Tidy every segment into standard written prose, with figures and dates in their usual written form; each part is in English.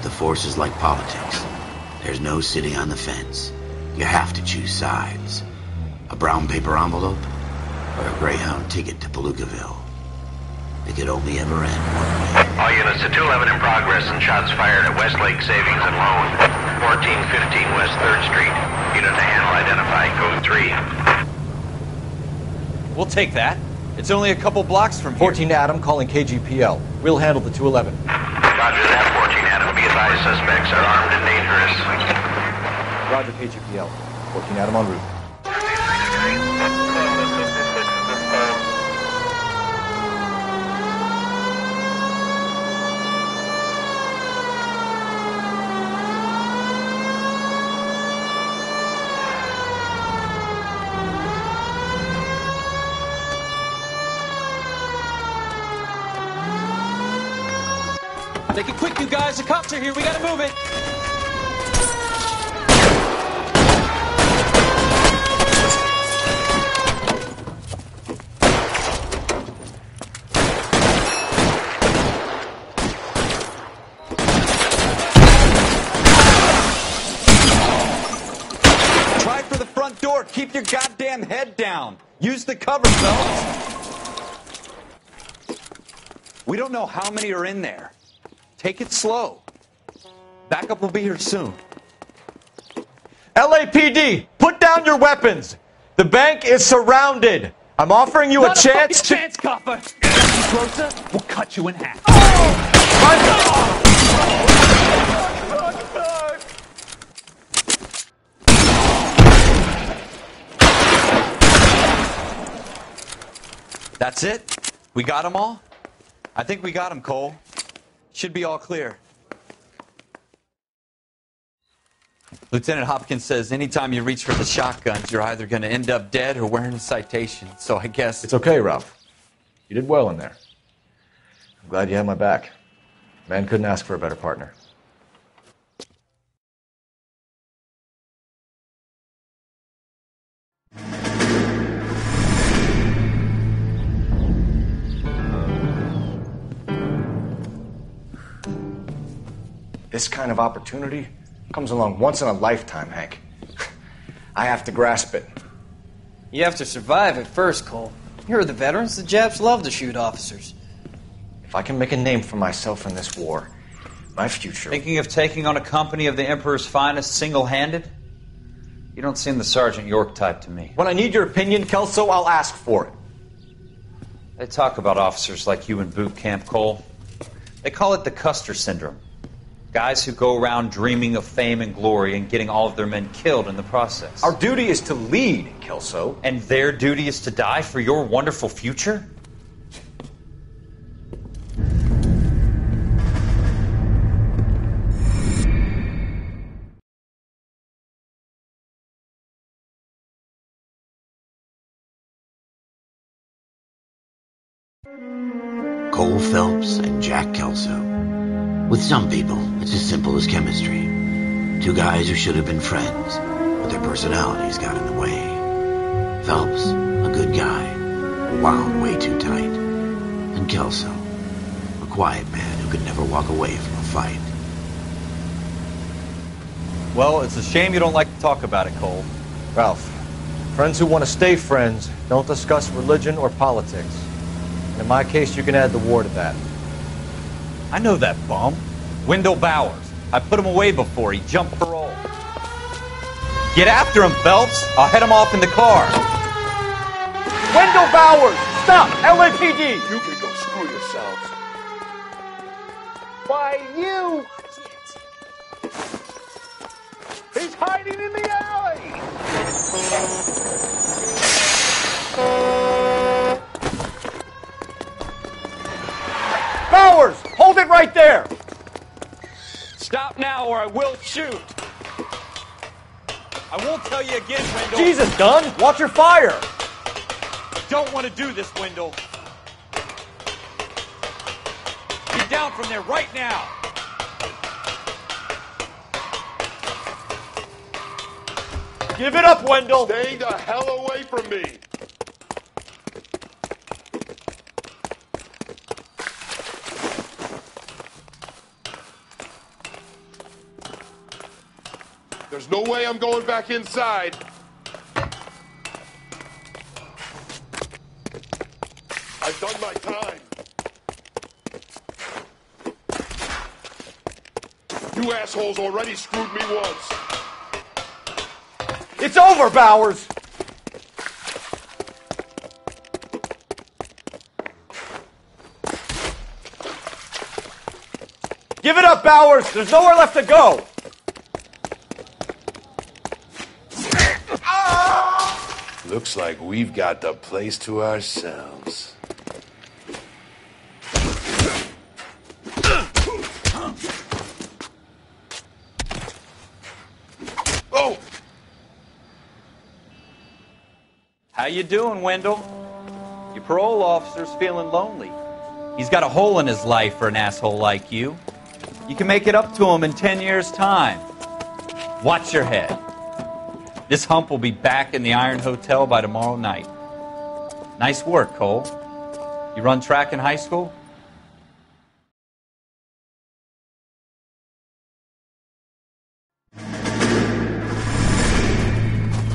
the Force is like politics. There's no sitting on the fence. You have to choose sides. A brown paper envelope or a Greyhound ticket to Palookaville. It could only ever end one way. All units to 211 in progress and shots fired at Westlake Savings and Loan. 1415 West 3rd Street. Unit to handle identified. Code 3. We'll take that. It's only a couple blocks from here. 14 Adam calling KGPL. We'll handle the 211. Roger that, 14 Adam. Be advised, suspects are armed and dangerous. Roger, KGPL. 14 Adam en route. Make it quick, you guys. The cops are here. We gotta move it. Try for the front door. Keep your goddamn head down. Use the cover, fellas. We don't know how many are in there. Take it slow. Backup will be here soon. LAPD, put down your weapons. The bank is surrounded. I'm offering you a chance to... chance, copper. Closer, we'll cut you in half. That's it? We got them all? I think we got them, Cole. Should be all clear. Lieutenant Hopkins says anytime you reach for the shotguns, you're either going to end up dead or wearing a citation. So I guess... It's okay, Ralph. You did well in there. I'm glad you had my back. Man couldn't ask for a better partner. This kind of opportunity comes along once in a lifetime, Hank. I have to grasp it. You have to survive it first, Cole. You're the veterans. The Japs love to shoot officers. If I can make a name for myself in this war, my future... Thinking of taking on a company of the Emperor's finest single-handed? You don't seem the Sergeant York type to me. When I need your opinion, Kelso, I'll ask for it. They talk about officers like you in boot camp, Cole. They call it the Custer Syndrome. Guys who go around dreaming of fame and glory and getting all of their men killed in the process. Our duty is to lead, Kelso. And their duty is to die for your wonderful future? Cole Phelps and Jack Kelso. With some people, it's as simple as chemistry. Two guys who should have been friends, but their personalities got in the way. Phelps, a good guy, wound way too tight. And Kelso, a quiet man who could never walk away from a fight. Well, it's a shame you don't like to talk about it, Cole. Ralph, friends who want to stay friends don't discuss religion or politics. And in my case, you can add the war to that. I know that bum. Wendell Bowers. I put him away before. He jumped parole. Get after him, Phelps. I'll head him off in the car. Wendell Bowers! Stop! LAPD! You can go screw yourselves. Why, you... He's hiding in the alley! Bowers! Hold it right there! Stop now or I will shoot. I won't tell you again, Wendell. Jesus, Dunn! Watch your fire! Don't want to do this, Wendell. Get down from there right now. Give it up, Wendell! Stay the hell away from me. There's no way I'm going back inside. I've done my time. You assholes already screwed me once. It's over, Bowers! Give it up, Bowers! There's nowhere left to go! Looks like we've got the place to ourselves. Oh! How you doing, Wendell? Your parole officer's feeling lonely. He's got a hole in his life for an asshole like you. You can make it up to him in 10 years' time. Watch your head. This hump will be back in the Iron Hotel by tomorrow night. Nice work, Cole. You run track in high school?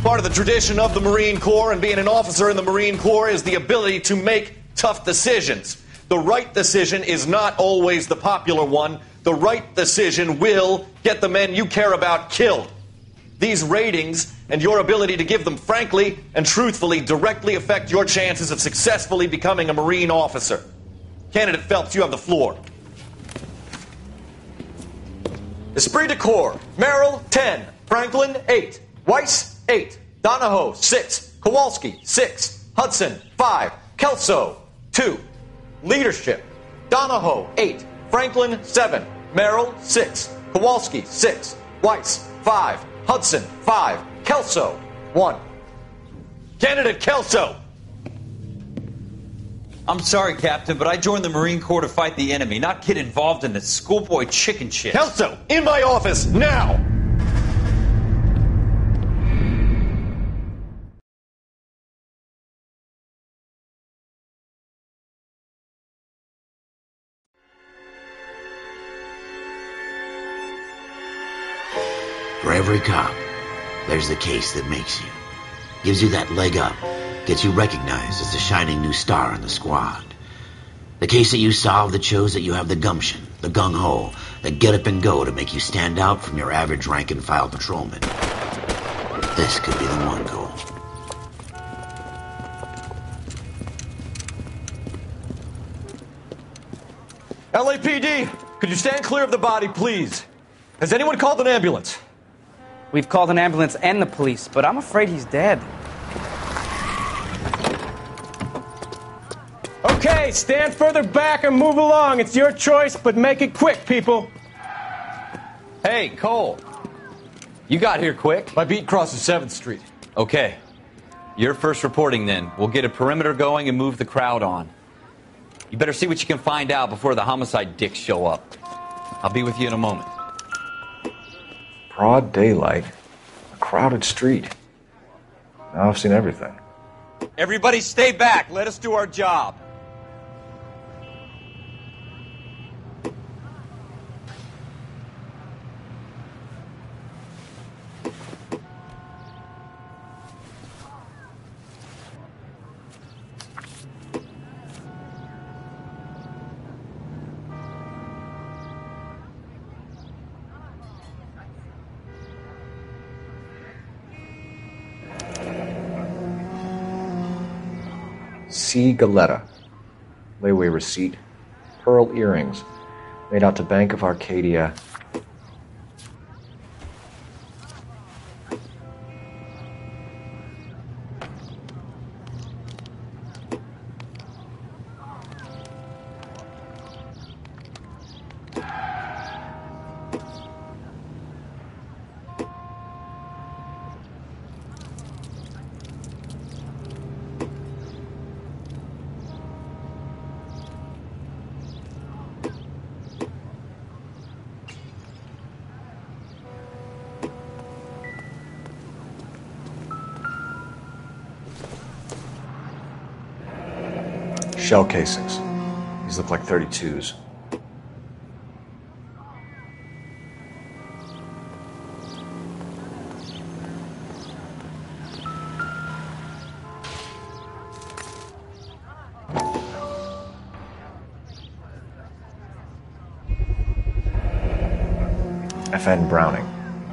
Part of the tradition of the Marine Corps and being an officer in the Marine Corps is the ability to make tough decisions. The right decision is not always the popular one. The right decision will get the men you care about killed. These ratings and your ability to give them frankly and truthfully directly affect your chances of successfully becoming a Marine officer. Candidate Phelps, you have the floor. Esprit de Corps, Merrill, 10. Franklin, 8. Weiss, 8. Donahoe, 6. Kowalski, 6. Hudson, 5. Kelso, 2. Leadership, Donahoe, 8. Franklin, 7. Merrill, 6. Kowalski, 6. Weiss, 5. Hudson, 5. Kelso, 1. Candidate Kelso. I'm sorry, Captain, but I joined the Marine Corps to fight the enemy, not get involved in this schoolboy chicken shit. Kelso, in my office, now! For every cop, there's the case that makes you. Gives you that leg up. Gets you recognized as the shining new star in the squad. The case that you solve that shows that you have the gumption, the gung-ho, the get up and go to make you stand out from your average rank-and-file patrolman. This could be the one, Cole. LAPD, could you stand clear of the body, please? Has anyone called an ambulance? We've called an ambulance and the police, but I'm afraid he's dead. Okay, stand further back and move along. It's your choice, but make it quick, people. Hey, Cole. You got here quick. My beat crosses 7th Street. Okay. You're first reporting then. We'll get a perimeter going and move the crowd on. You better see what you can find out before the homicide dicks show up. I'll be with you in a moment. Broad daylight. A crowded street. Now I've seen everything. Everybody stay back. Let us do our job. C. Galetta. Layaway receipt. Pearl earrings. Made out to Bank of Arcadia. Shell casings. These look like 32s. FN Browning.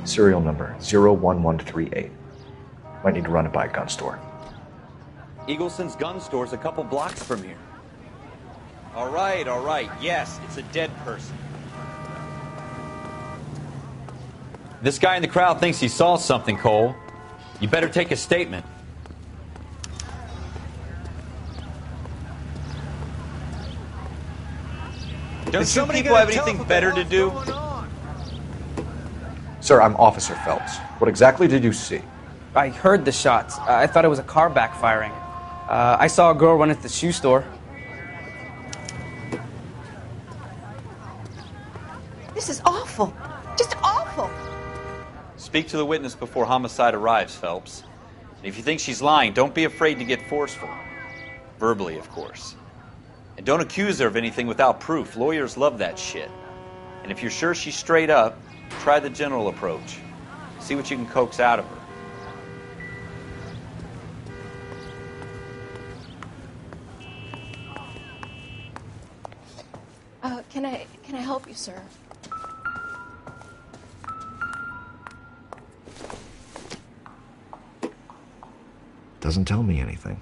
Serial number 01138. Might need to run it by a gun store. Eagleson's gun store's a couple blocks from here. All right. Yes, it's a dead person. This guy in the crowd thinks he saw something, Cole. You better take a statement. Don't somebody people have anything better to do? Sir, I'm Officer Phelps. What exactly did you see? I heard the shots. I thought it was a car backfiring. I saw a girl run at the shoe store. This is awful. Just awful. Speak to the witness before homicide arrives, Phelps. And if you think she's lying, don't be afraid to get forceful. Verbally, of course. And don't accuse her of anything without proof. Lawyers love that shit. And if you're sure she's straight up, try the general approach. See what you can coax out of her. Can I help you, sir? Doesn't tell me anything.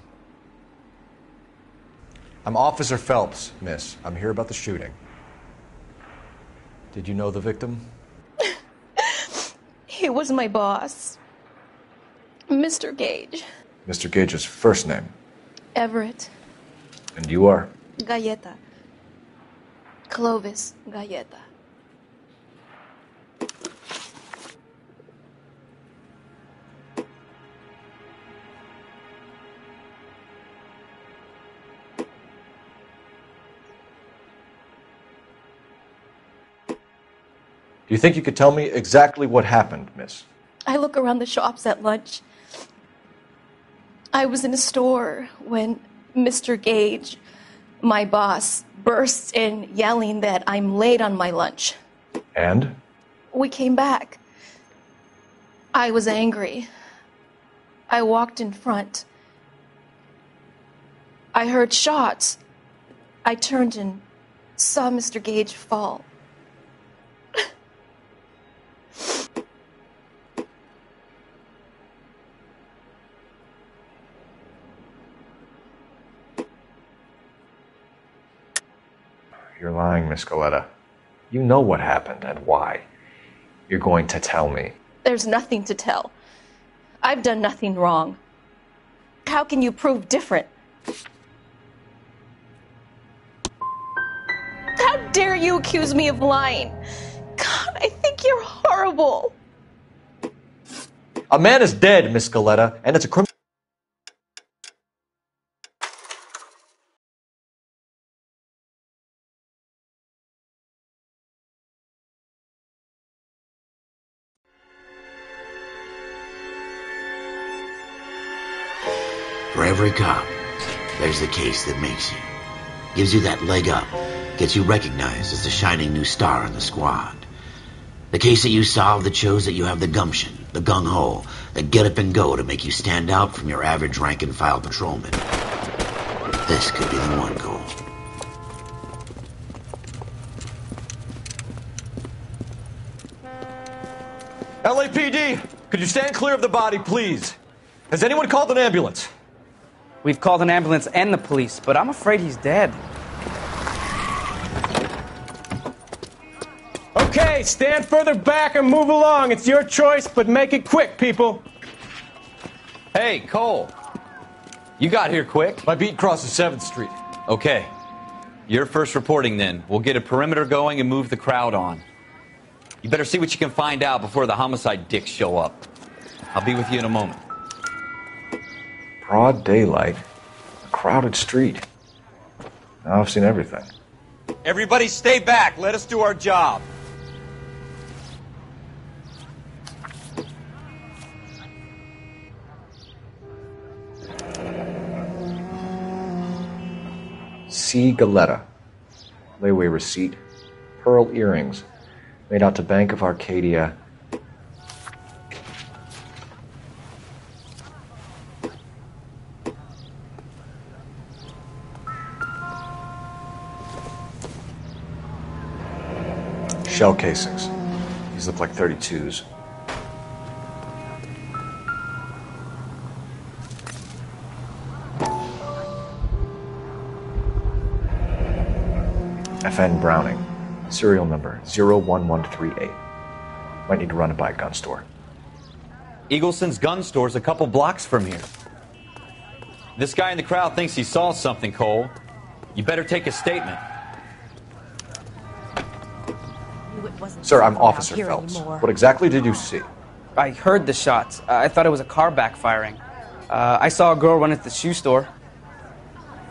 I'm Officer Phelps, miss. I'm here about the shooting. Did you know the victim? He was my boss, Mr. Gage. Mr. Gage's first name? Everett. And you are? Galleta. Clovis Galleta. Do you think you could tell me exactly what happened, miss? I look around the shops at lunch. I was in a store when Mr. Gage, my boss, bursts in yelling that I'm late on my lunch. And? We came back. I was angry. I walked in front. I heard shots. I turned and saw Mr. Gage fall. You're lying, Miss Galleta. You know what happened and why. You're going to tell me. There's nothing to tell. I've done nothing wrong. How can you prove different? How dare you accuse me of lying? God, I think you're horrible. A man is dead, Miss Galleta, and it's a criminal. For every cop, there's the case that makes you. Gives you that leg up. Gets you recognized as the shining new star in the squad. The case that you solve that shows that you have the gumption, the gung-ho, the get up and go to make you stand out from your average rank-and-file patrolman. This could be the one, Cole. LAPD, could you stand clear of the body, please? Has anyone called an ambulance? We've called an ambulance and the police, but I'm afraid he's dead. Okay, stand further back and move along. It's your choice, but make it quick, people. Hey, Cole. You got here quick. My beat crosses 7th Street. Okay. You're first reporting then. We'll get a perimeter going and move the crowd on. You better see what you can find out before the homicide dicks show up. I'll be with you in a moment. Broad daylight. A crowded street. Now I've seen everything. Everybody stay back. Let us do our job. C. Galleta. Layaway receipt. Pearl earrings. Made out to Bank of Arcadia. Shell casings. These look like 32s. FN Browning. Serial number 01138. Might need to run it by a gun store. Eagleson's gun store's a couple blocks from here. This guy in the crowd thinks he saw something, Cole. You better take a statement. Sir, I'm Officer Phelps. What exactly did you see? I heard the shots. I thought it was a car backfiring. I saw a girl run into the shoe store.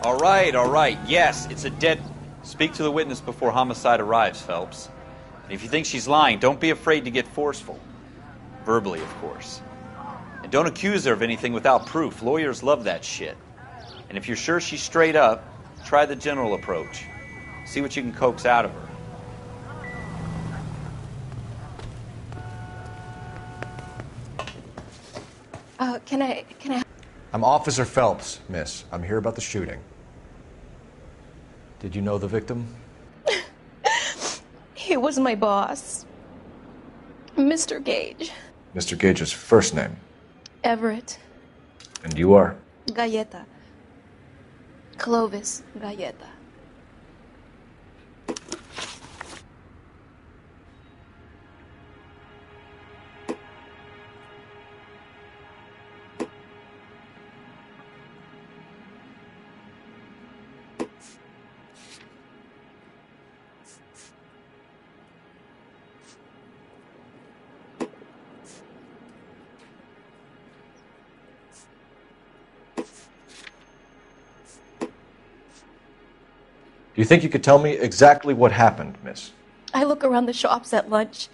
All right. Yes, it's a dead... Speak to the witness before homicide arrives, Phelps. And if you think she's lying, don't be afraid to get forceful. Verbally, of course. And don't accuse her of anything without proof. Lawyers love that shit. And if you're sure she's straight up, try the general approach. See what you can coax out of her. Can I... I'm Officer Phelps, miss. I'm here about the shooting. Did you know the victim? He was my boss. Mr. Gage. Mr. Gage's first name? Everett. And you are? Galleta. Clovis Galleta. Do you think you could tell me exactly what happened, miss? I look around the shops at lunch.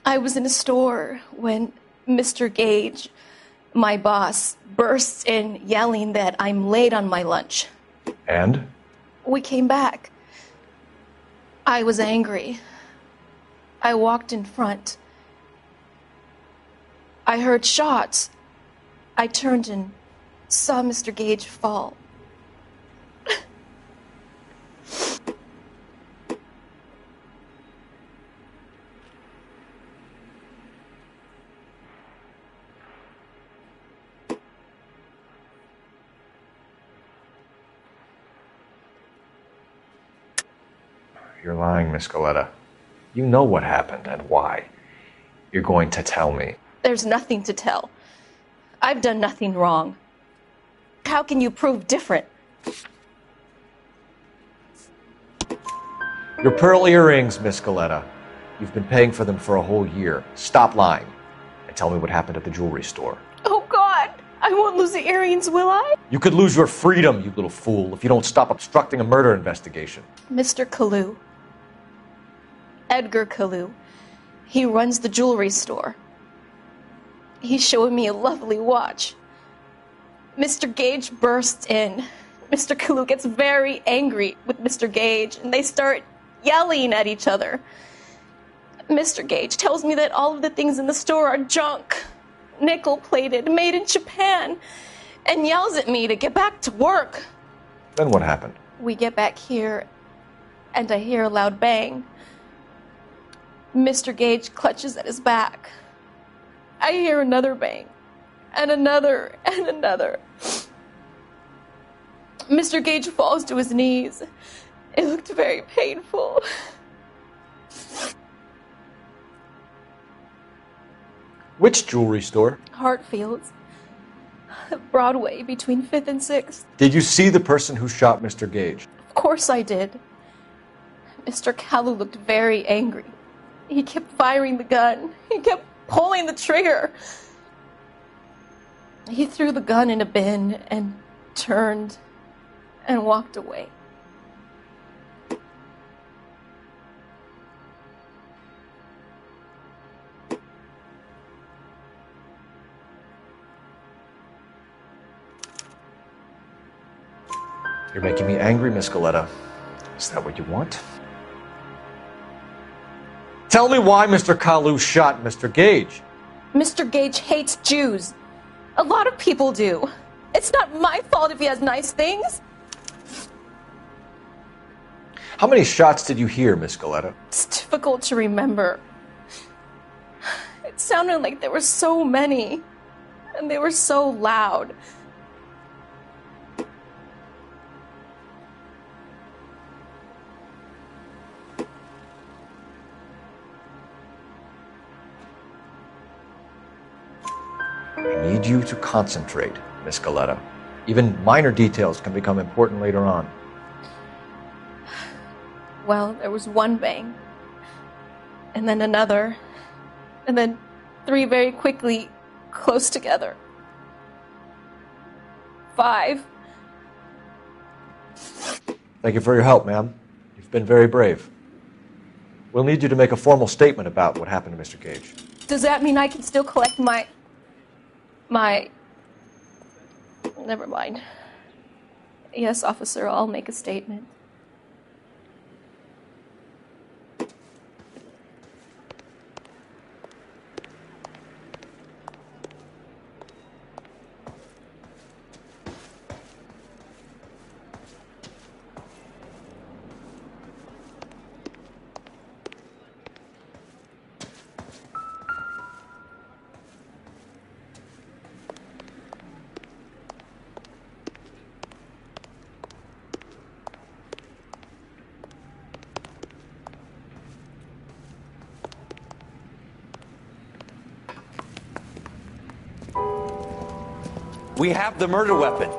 I was in a store when Mr. Gage, my boss, bursts in yelling that I'm late on my lunch. And? We came back. I was angry. I walked in front. I heard shots. I turned and saw Mr. Gage fall. You're lying, Miss Galleta. You know what happened and why. You're going to tell me. There's nothing to tell. I've done nothing wrong. How can you prove different? Your pearl earrings, Miss Galleta. You've been paying for them for a whole year. Stop lying and tell me what happened at the jewelry store. Oh, God! I won't lose the earrings, will I? You could lose your freedom, you little fool, if you don't stop obstructing a murder investigation. Mr. Kalu. Edgar Kalu. He runs the jewelry store. He's showing me a lovely watch. Mr. Gage bursts in. Mr. Kalu gets very angry with Mr. Gage, and they start yelling at each other. Mr. Gage tells me that all of the things in the store are junk, nickel-plated, made in Japan, and yells at me to get back to work. Then what happened? We get back here, and I hear a loud bang. Mr. Gage clutches at his back. I hear another bang, and another, and another. Mr. Gage falls to his knees. It looked very painful. Which jewelry store? Hartfield's. Broadway, between 5th and 6th. Did you see the person who shot Mr. Gage? Of course I did. Mr. Kalu looked very angry. He kept firing the gun. He kept pulling the trigger. He threw the gun in a bin and turned and walked away. You're making me angry, Miss Galleta. Is that what you want? Tell me why Mr. Kalu shot Mr. Gage. Mr. Gage hates Jews. A lot of people do. It's not my fault if he has nice things. How many shots did you hear, Miss Galleta? difficult to remember. It sounded like there were so many, and they were so loud. I need you to concentrate, Miss Galetta. Even minor details can become important later on. Well, there was one bang, and then another, and then 3 very quickly, close together. 5. Thank you for your help, ma'am. You've been very brave. We'll need you to make a formal statement about what happened to Mr. Gage. Does that mean I can still collect my... Never mind. Yes, officer, I'll make a statement. We have the murder weapon.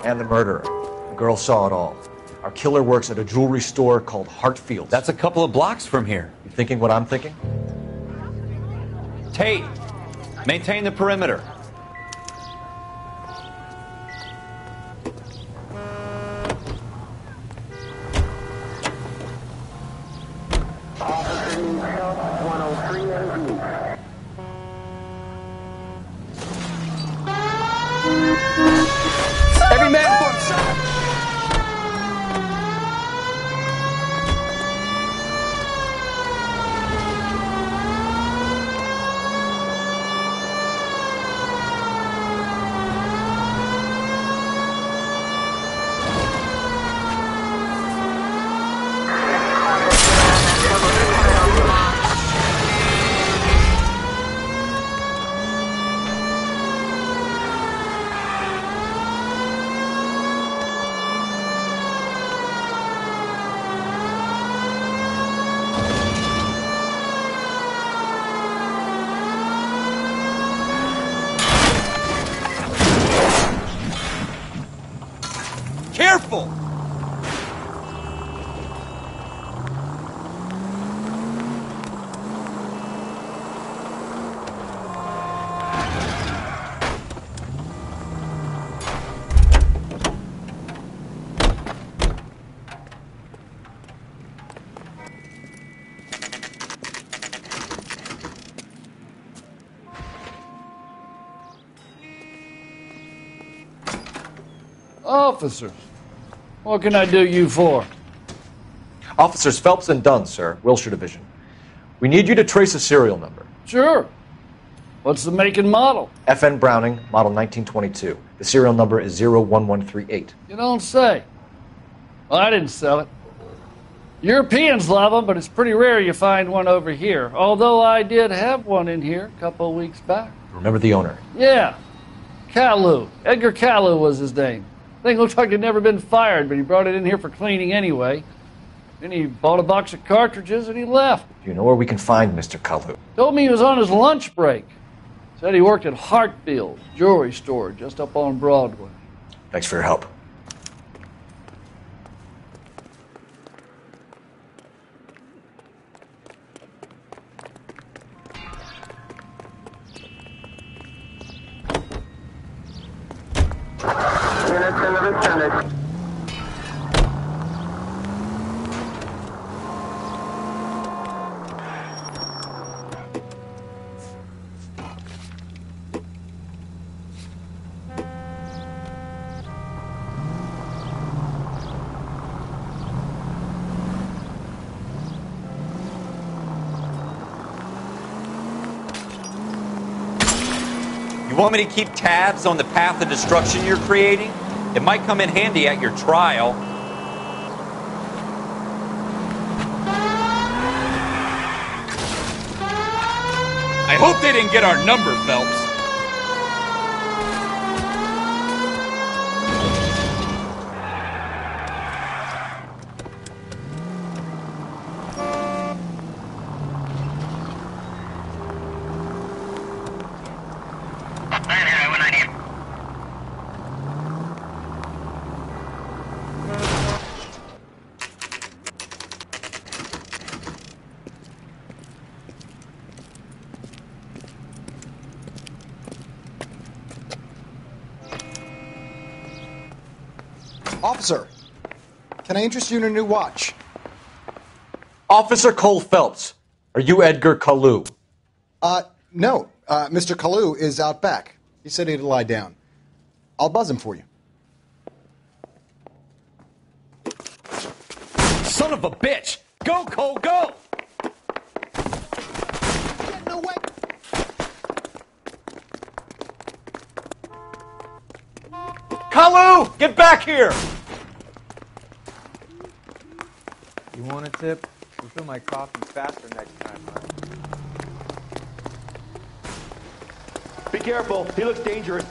And the murderer. The girl saw it all. Our killer works at a jewelry store called Hartfield. That's a couple of blocks from here. You thinking what I'm thinking? Tate, maintain the perimeter. Every man for himself. Careful! Officers, what can I do you for? Officers Phelps and Dunn, sir, Wilshire Division. We need you to trace a serial number. Sure. What's the make and model? FN Browning, model 1922. The serial number is 01138. You don't say. Well, I didn't sell it. Europeans love them, but it's pretty rare you find one over here. Although I did have one in here a couple of weeks back. Remember the owner? Yeah. Caillou. Edgar Caillou was his name. Thing looks like he'd never been fired, but he brought it in here for cleaning anyway. Then he bought a box of cartridges and he left. Do you know where we can find Mr. Caillou? Told me he was on his lunch break. Said he worked at Hartfield jewelry store just up on Broadway. Thanks for your help. You want me to keep tabs on the path of destruction you're creating? It might come in handy at your trial. I hope they didn't get our number, Phelps. Officer, can I interest you in a new watch? Officer Cole Phelps, are you Edgar Kalu? No. Mr. Kalu is out back. He said he'd lie down. I'll buzz him for you. Son of a bitch! Go, Cole, go! Get away! Kalu, get back here! You want a tip? Refill my coffee faster next time, huh? Be careful. He looks dangerous.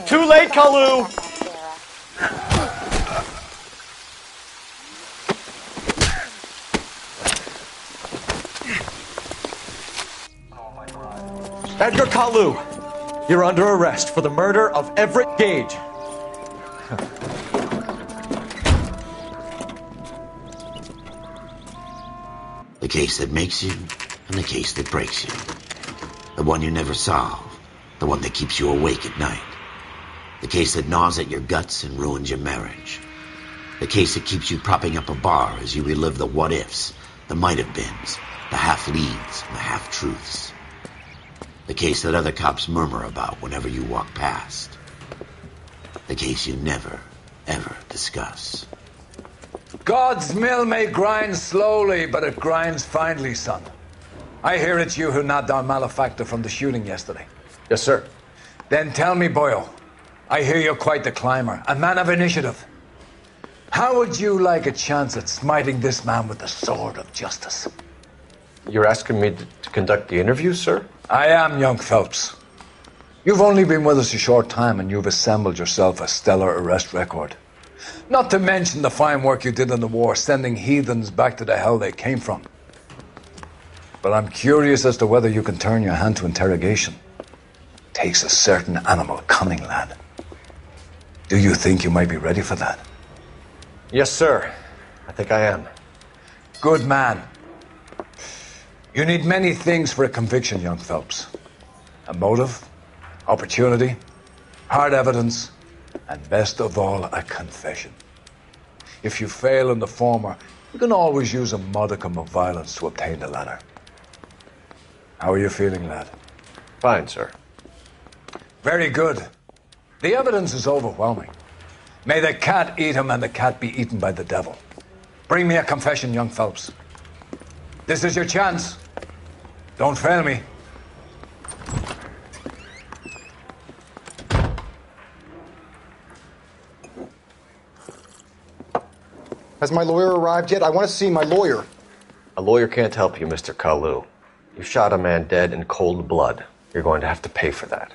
Too late, Kalu! Edgar Kalu, you're under arrest for the murder of Everett Gage. The case that makes you and the case that breaks you. The one you never solve. The one that keeps you awake at night. The case that gnaws at your guts and ruins your marriage. The case that keeps you propping up a bar as you relive the what-ifs, the might-have-beens, the half-leads, and the half-truths. The case that other cops murmur about whenever you walk past. The case you never, ever discuss. God's mill may grind slowly, but it grinds finely, son. I hear it's you who nabbed our malefactor from the shooting yesterday. Yes, sir. Then tell me, Boyle, I hear you're quite the climber, a man of initiative. How would you like a chance at smiting this man with the sword of justice? You're asking me to conduct the interview, sir? I am, young Phelps. You've only been with us a short time and you've assembled yourself a stellar arrest record. Not to mention the fine work you did in the war, sending heathens back to the hell they came from. But I'm curious as to whether you can turn your hand to interrogation. Takes a certain animal cunning, lad. Do you think you might be ready for that? Yes, sir. I think I am. Good man. You need many things for a conviction, young Phelps. A motive, opportunity, hard evidence, and best of all, a confession. If you fail in the former, you can always use a modicum of violence to obtain the latter. How are you feeling, lad? Fine, sir. Very good. The evidence is overwhelming. May the cat eat him and the cat be eaten by the devil. Bring me a confession, young Phelps. This is your chance. Don't fail me. Has my lawyer arrived yet? I want to see my lawyer. A lawyer can't help you, Mr. Kalu. You shot a man dead in cold blood. You're going to have to pay for that.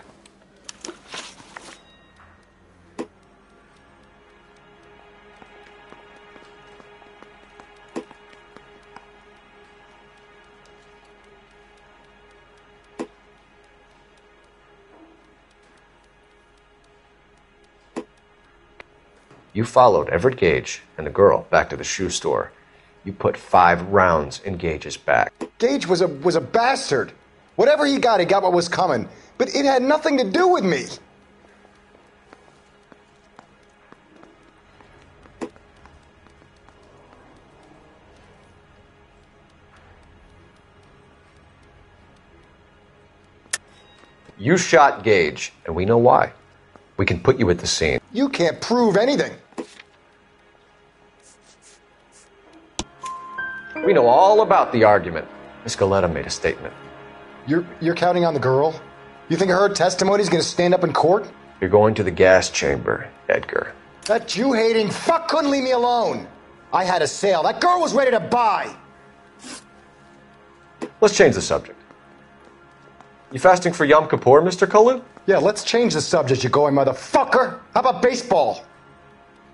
You followed Everett Gage and the girl back to the shoe store. You put 5 rounds in Gage's back. Gage was a bastard. Whatever he got what was coming. But it had nothing to do with me. You shot Gage, and we know why. We can put you at the scene. You can't prove anything. We know all about the argument. Miss Galetta made a statement. You're counting on the girl? You think her testimony is going to stand up in court? You're going to the gas chamber, Edgar. That Jew-hating fuck couldn't leave me alone. I had a sale. That girl was ready to buy. Let's change the subject. You fasting for Yom Kippur, Mr. Kalu? Yeah, let's change the subject, you going motherfucker. How about baseball?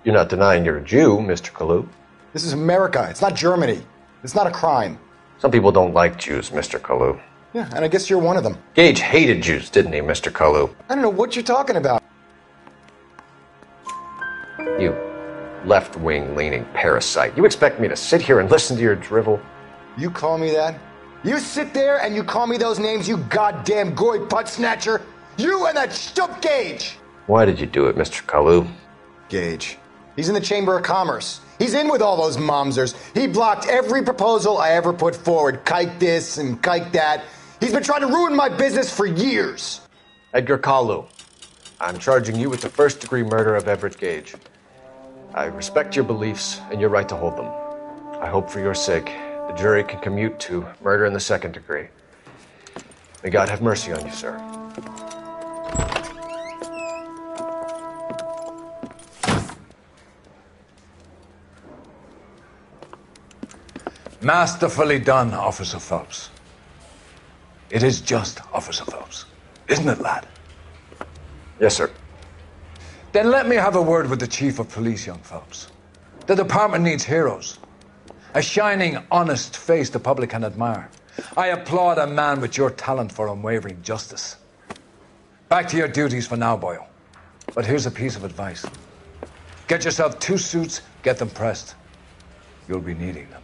You're not denying you're a Jew, Mr. Kalu. This is America. It's not Germany. It's not a crime. Some people don't like Jews, Mr. Kalu. Yeah, and I guess you're one of them. Gage hated Jews, didn't he, Mr. Kalu? I don't know what you're talking about. You left-wing leaning parasite. You expect me to sit here and listen to your drivel? You call me that? You sit there and you call me those names, you goddamn goy putt snatcher? You and that stup Gage! Why did you do it, Mr. Kalu? Gage. He's in the Chamber of Commerce. He's in with all those momsers. He blocked every proposal I ever put forward. Kike this and kike that. He's been trying to ruin my business for years. Edgar Kalu, I'm charging you with the first-degree murder of Everett Gage. I respect your beliefs and your right to hold them. I hope for your sake the jury can commute to murder in the second degree. May God have mercy on you, sir. Masterfully done, Officer Phelps. It is just, Officer Phelps. Isn't it, lad? Yes, sir. Then let me have a word with the Chief of Police, young Phelps. The department needs heroes. A shining, honest face the public can admire. I applaud a man with your talent for unwavering justice. Back to your duties for now, Boyle. But here's a piece of advice. Get yourself 2 suits, get them pressed. You'll be needing them.